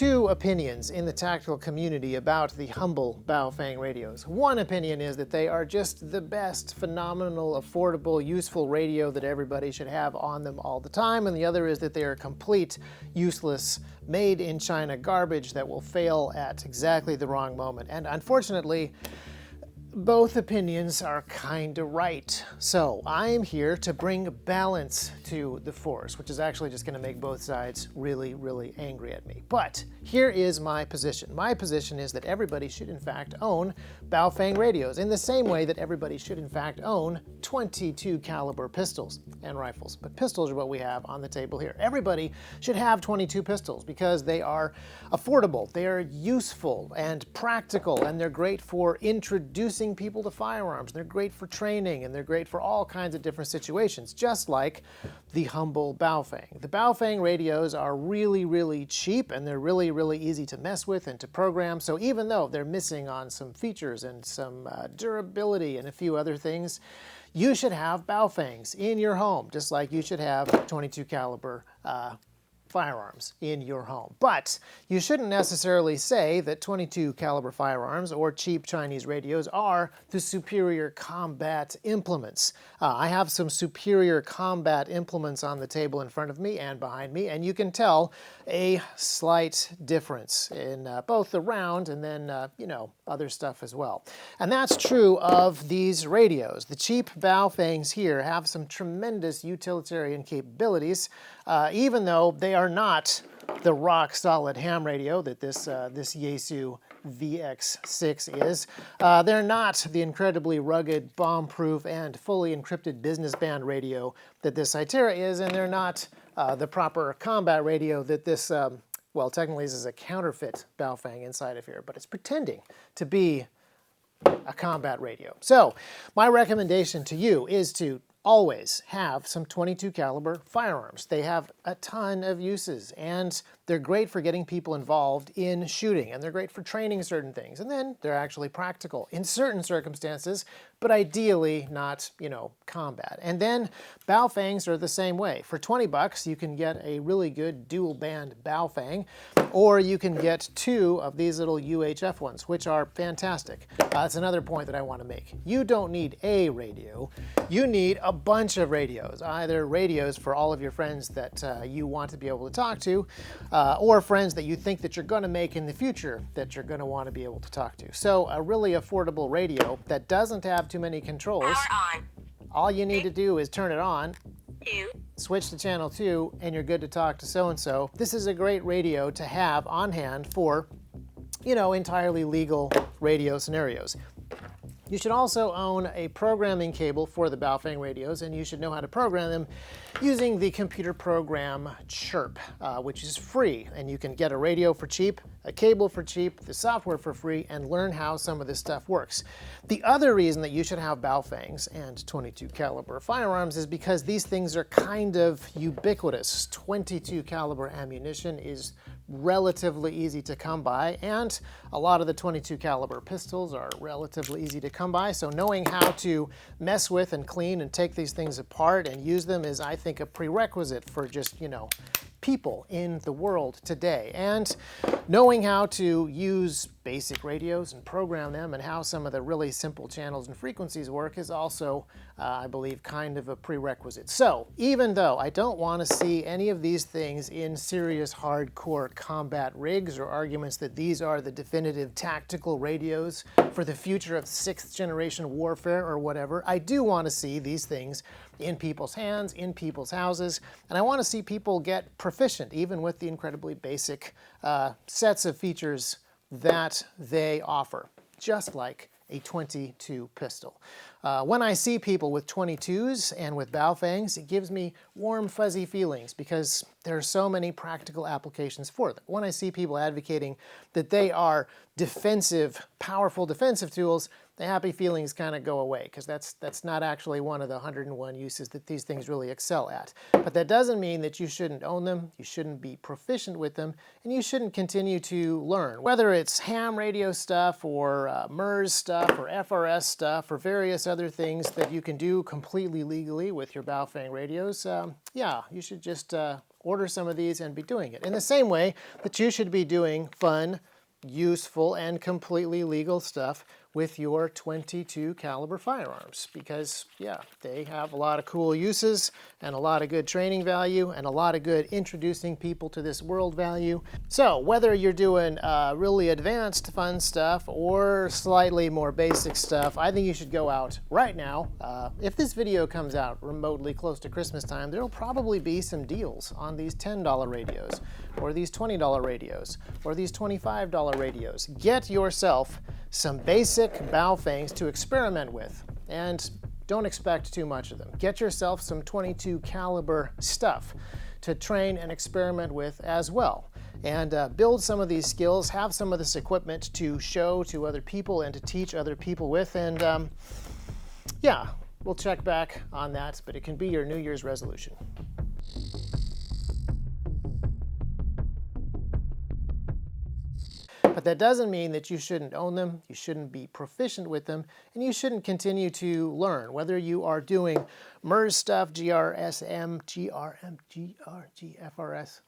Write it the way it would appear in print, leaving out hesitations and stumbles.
Two opinions in the tactical community about the humble Baofeng radios. One opinion is that they are just the best, phenomenal, affordable, useful radio that everybody should have on them all the time, and the other is that they are complete, useless, made in China garbage that will fail at exactly the wrong moment. And unfortunately, both opinions are kinda right. So I'm here to bring balance to the force, which is actually just gonna make both sides really, really angry at me. But here is my position. My position is that everybody should in fact own Baofeng radios in the same way that everybody should in fact own 22 caliber pistols and rifles. But pistols are what we have on the table here. Everybody should have 22 pistols because they are affordable, they are useful and practical, and they're great for introducing people to firearms. They're great for training, and they're great for all kinds of different situations, just like the humble Baofeng. The Baofeng radios are really, really cheap, and they're really, really easy to mess with and to program. So even though they're missing on some features and some durability and a few other things, you should have Baofengs in your home, just like you should have 22 caliber firearms in your home. But you shouldn't necessarily say that 22 caliber firearms or cheap Chinese radios are the superior combat implements. I have some superior combat implements on the table in front of me and behind me, and you can tell a slight difference in both the round and then, other stuff as well. And that's true of these radios. The cheap Baofengs here have some tremendous utilitarian capabilities, even though they are not the rock-solid ham radio that this Yaesu VX6 is. They're not the incredibly rugged, bomb-proof, and fully encrypted business band radio that this Cytera is, and they're not the proper combat radio that this, well, technically this is a counterfeit Baofeng inside of here, but it's pretending to be a combat radio. So my recommendation to you is to always have some 22 caliber firearms. They have a ton of uses, and they're great for getting people involved in shooting, and they're great for training certain things, and then they're actually practical in certain circumstances, but ideally not, combat. And then Baofengs are the same way. For 20 bucks, you can get a really good dual band Baofeng, or you can get two of these little UHF ones, which are fantastic. That's another point that I want to make. You don't need a radio. You need a bunch of radios, either radios for all of your friends that you want to be able to talk to, or friends that you think that you're going to make in the future that you're going to want to be able to talk to. So a really affordable radio that doesn't have too many controls. Power on. All you need to do is turn it on, switch to channel 2, and you're good to talk to so-and-so. This is a great radio to have on hand for, entirely legal radio scenarios. You should also own a programming cable for the Baofeng radios, and you should know how to program them using the computer program Chirp, which is free. And you can get a radio for cheap, a cable for cheap, the software for free, and learn how some of this stuff works. The other reason that you should have Baofengs and 22 caliber firearms is because these things are kind of ubiquitous. 22 caliber ammunition is relatively easy to come by, and a lot of the 22 caliber pistols are relatively easy to come by, so knowing how to mess with and clean and take these things apart and use them is, I think, a prerequisite for just, people in the world today. And knowing how to use basic radios and program them and how some of the really simple channels and frequencies work is also, I believe, kind of a prerequisite. So even though I don't want to see any of these things in serious hardcore combat rigs or arguments that these are the definitive tactical radios for the future of 6th generation warfare or whatever, I do want to see these things in people's hands, in people's houses, and I want to see people get proficient even with the incredibly basic sets of features that they offer, just like a 22 pistol. When I see people with 22s and with Baofengs, it gives me warm, fuzzy feelings because there are so many practical applications for them. When I see people advocating that they are defensive, powerful defensive tools, the happy feelings kind of go away because that's not actually one of the 101 uses that these things really excel at. But that doesn't mean that you shouldn't own them, you shouldn't be proficient with them, and you shouldn't continue to learn. Whether it's ham radio stuff or MERS stuff or FRS stuff or various other things that you can do completely legally with your Baofeng radios, yeah, you should just order some of these and be doing it. In the same way that you should be doing fun, useful, and completely legal stuff with your .22 caliber firearms, because yeah, they have a lot of cool uses and a lot of good training value and a lot of good introducing people to this world value. So whether you're doing really advanced fun stuff or slightly more basic stuff, I think you should go out right now. If this video comes out remotely close to Christmas time, there'll probably be some deals on these $10 radios or these $20 radios or these $25 radios. Get yourself some basic Baofengs to experiment with, and don't expect too much of them. Get yourself some .22 caliber stuff to train and experiment with as well, and build some of these skills, have some of this equipment to show to other people and to teach other people with, and yeah, we'll check back on that, but it can be your New Year's resolution. But that doesn't mean that you shouldn't own them, you shouldn't be proficient with them, and you shouldn't continue to learn. Whether you are doing MERS stuff, GRSM, GRM, GFRS,